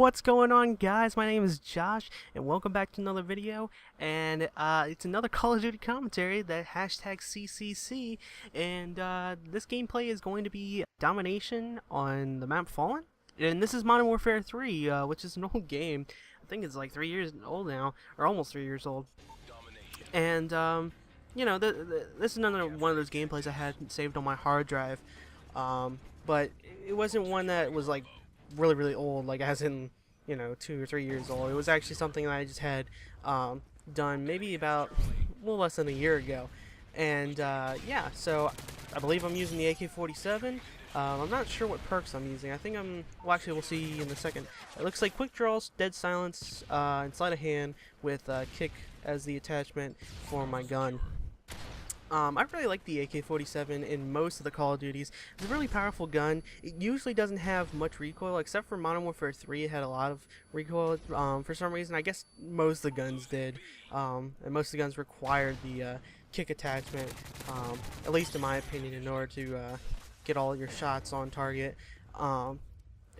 What's going on, guys? My name is Josh and welcome back to another video, and it's another Call of Duty commentary, that hashtag CCC, and this gameplay is going to be domination on the map Fallen, and this is Modern Warfare 3, which is an old game. I think it's like 3 years old now, or almost 3 years old, and you know, this is another one of those gameplays I had saved on my hard drive, but it wasn't one that was like really old, like as in, you know, 2 or 3 years old. It was actually something that I just had done maybe about a little less than a year ago, and yeah, so I believe I'm using the AK-47. I'm not sure what perks I'm using. I think well, actually we'll see in a second. It looks like quick draws, dead silence, and sleight of hand with kick as the attachment for my gun. I really like the AK-47 in most of the Call of Duties. It's a really powerful gun. It usually doesn't have much recoil, except for Modern Warfare 3. It had a lot of recoil for some reason. I guess most of the guns did, and most of the guns required the kick attachment, at least in my opinion, in order to get all your shots on target. And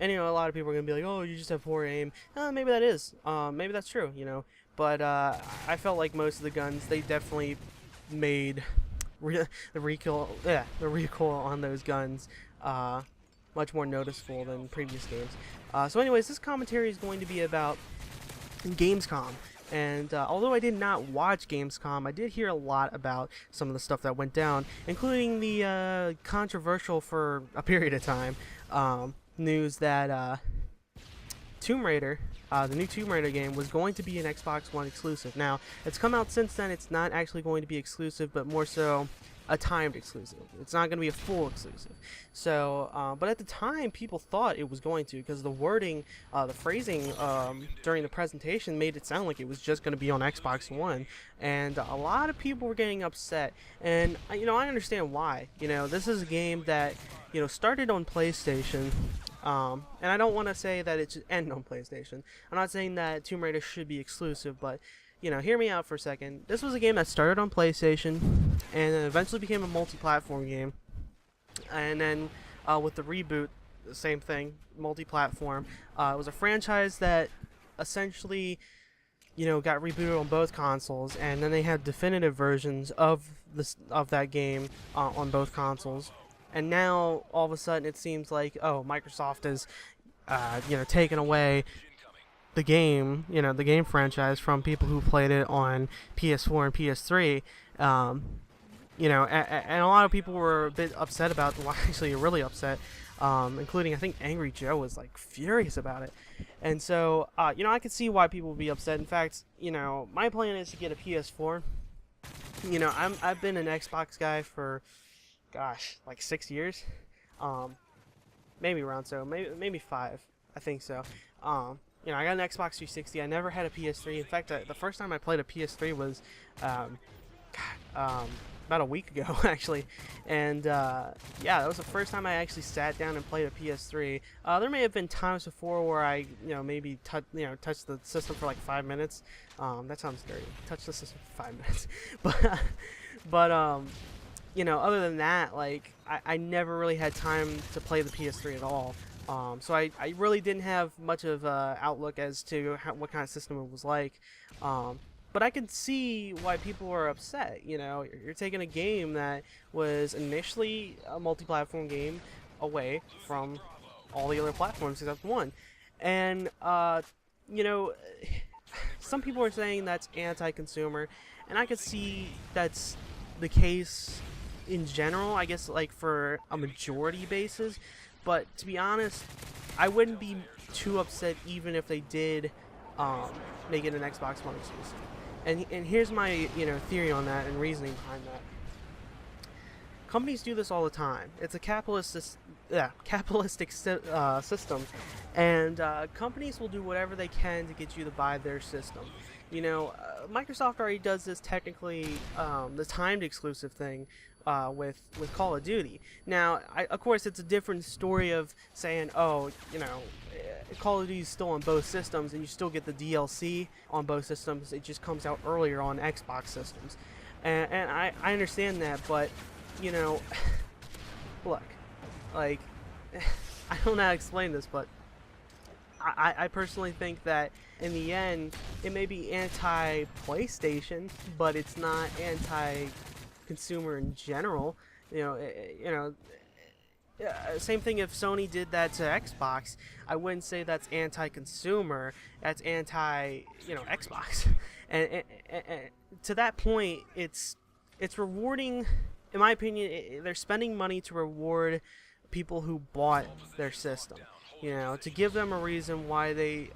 you know, a lot of people are going to be like, oh, you just have poor aim. Maybe that is. Maybe that's true, you know. But I felt like most of the guns, they definitely made the recoil on those guns much more noticeable than previous games. So anyways, this commentary is going to be about Gamescom, and although I did not watch Gamescom, I did hear a lot about some of the stuff that went down, including the controversial for a period of time news that Tomb Raider, the new Tomb Raider game, was going to be an Xbox One exclusive. Now, it's come out since then. It's not actually going to be exclusive, but more so a timed exclusive. It's not going to be a full exclusive. So, but at the time, people thought it was going to, because the wording, the phrasing during the presentation made it sound like it was just going to be on Xbox One, and a lot of people were getting upset. And you know, I understand why. You know, this is a game that, you know, started on PlayStation. And I don't want to say that it should end on PlayStation. I'm not saying that Tomb Raider should be exclusive, but, you know, hear me out for a second. This was a game that started on PlayStation and then eventually became a multi-platform game. And then with the reboot, the same thing, multi-platform. It was a franchise that essentially, you know, got rebooted on both consoles, and then they had definitive versions of that game on both consoles. And now, all of a sudden, it seems like, oh, Microsoft is, you know, taking away the game, you know, the game franchise from people who played it on PS4 and PS3. You know, and a lot of people were a bit upset about, well, actually, really upset, including, I think, Angry Joe was, like, furious about it. And so, you know, I could see why people would be upset. In fact, you know, my plan is to get a PS4. You know, I've been an Xbox guy for, gosh, like 6 years, maybe around, so maybe 5, I think so. You know, I got an Xbox 360. I never had a PS3. In fact, the first time I played a PS3 was about a week ago, actually. And yeah, that was the first time I actually sat down and played a PS3. There may have been times before where I, you know, maybe touched the system for like 5 minutes. That sounds dirty. Touch the system for 5 minutes, but you know, other than that, like, I never really had time to play the PS3 at all. So I really didn't have much of an outlook as to what kind of system it was like. But I could see why people were upset. You know, you're taking a game that was initially a multi-platform game away from all the other platforms except one. And, you know, some people are saying that's anti-consumer, and I could see that's the case in general, I guess, like for a majority basis. But to be honest, I wouldn't be too upset even if they did make it an Xbox One exclusive. And here's my, you know, theory on that and reasoning behind that. Companies do this all the time. It's a capitalistic system, and companies will do whatever they can to get you to buy their system. You know, Microsoft already does this technically, the timed exclusive thing with Call of Duty. Now, of course, it's a different story of saying, oh, you know, Call of Duty is still on both systems, and you still get the DLC on both systems. It just comes out earlier on Xbox systems, and I understand that, but, you know, look, like, I don't know how to explain this, but I personally think that in the end, it may be anti-PlayStation, but it's not anti-consumer in general. Same thing if Sony did that to Xbox. I wouldn't say that's anti-consumer. That's Xbox. And to that point, it's rewarding. In my opinion, they're spending money to reward people who bought their system. To give them a reason why they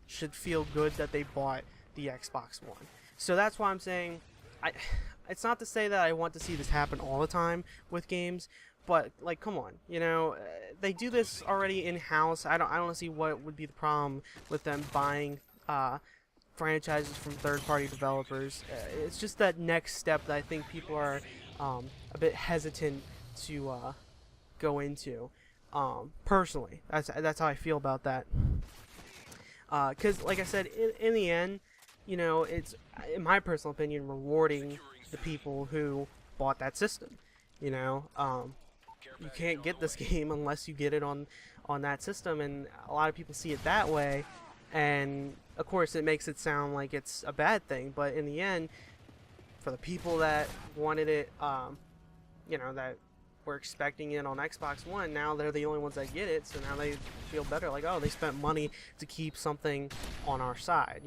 should feel good that they bought the Xbox One. So that's why I'm saying, it's not to say that I want to see this happen all the time with games, but like, come on, they do this already in house. I don't see what would be the problem with them buying franchises from third-party developers. It's just that next step that I think people are a bit hesitant to go into. Personally, that's how I feel about that. Because, like I said, in the end, it's, in my personal opinion, rewarding the people who bought that system. You can't get this game unless you get it on that system, and a lot of people see it that way, and of course it makes it sound like it's a bad thing, but in the end, for the people that wanted it, that were expecting it on Xbox One, now they're the only ones that get it, so now they feel better, like, oh, they spent money to keep something on our side.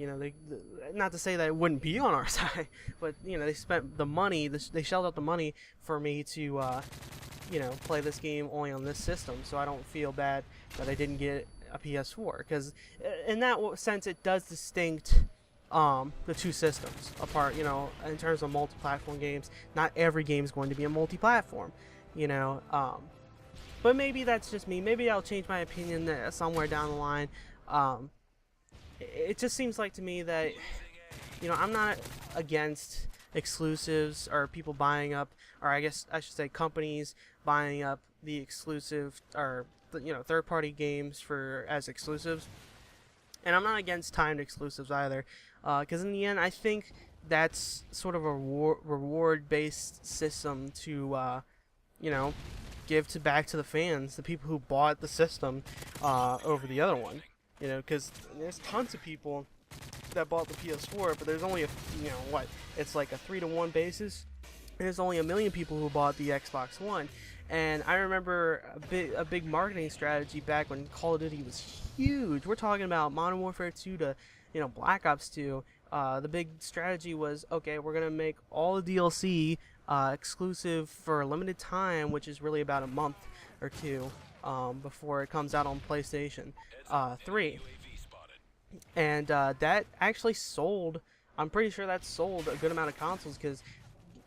Not to say that it wouldn't be on our side, but they spent the money, they shelled out the money for me to play this game only on this system, so I don't feel bad that I didn't get a PS4, because in that sense it does distinct the two systems apart. In terms of multi-platform games, not every game is going to be a multi-platform. But maybe that's just me. Maybe I'll change my opinion somewhere down the line. It just seems like to me that, I'm not against exclusives or people buying up, or I guess I should say companies buying up the exclusive or third-party games as exclusives. And I'm not against timed exclusives either, because in the end, I think that's sort of a reward-based system to give back to the fans, the people who bought the system over the other one. Because there's tons of people that bought the PS4, but there's only it's like a 3-to-1 basis. And there's only 1 million people who bought the Xbox One. And I remember a big marketing strategy back when Call of Duty was huge. We're talking about Modern Warfare 2 to Black Ops 2. The big strategy was, okay, we're gonna make all the DLC exclusive for a limited time, which is really about a month or two before it comes out on PlayStation 3. And that actually sold. I'm pretty sure that sold a good amount of consoles, because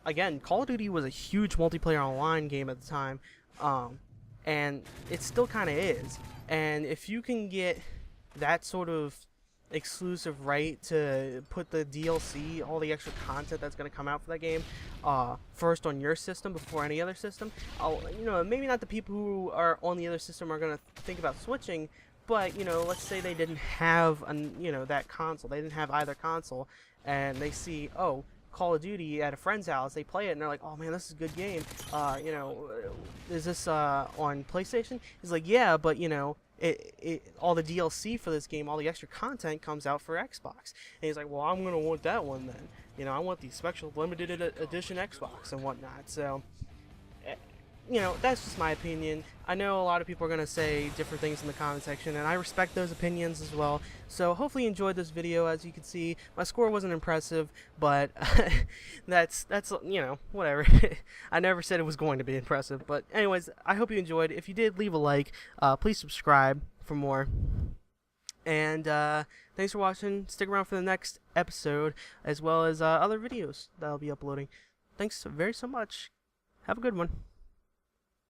again, Call of Duty was a huge multiplayer online game at the time, and it still kind of is. And if you can get that sort of exclusive right to put the DLC, all the extra content that's going to come out for that game, first on your system before any other system, maybe not the people who are on the other system are going to think about switching, but let's say they didn't have that console, they didn't have either console, and they see, oh, Call of Duty at a friend's house, they play it and they're like, oh man, this is a good game, is this on PlayStation? He's like, yeah, but all the DLC for this game, all the extra content comes out for Xbox. And he's like, well, I'm gonna want that one then. I want the special limited edition Xbox and whatnot. So, that's just my opinion. I know a lot of people are gonna say different things in the comment section, and I respect those opinions as well. So hopefully you enjoyed this video. As you can see, my score wasn't impressive, but that's whatever. I never said it was going to be impressive, but anyways, I hope you enjoyed. If you did, leave a like. Please subscribe for more. And thanks for watching. Stick around for the next episode, as well as other videos that I'll be uploading. Thanks so much. Have a good one.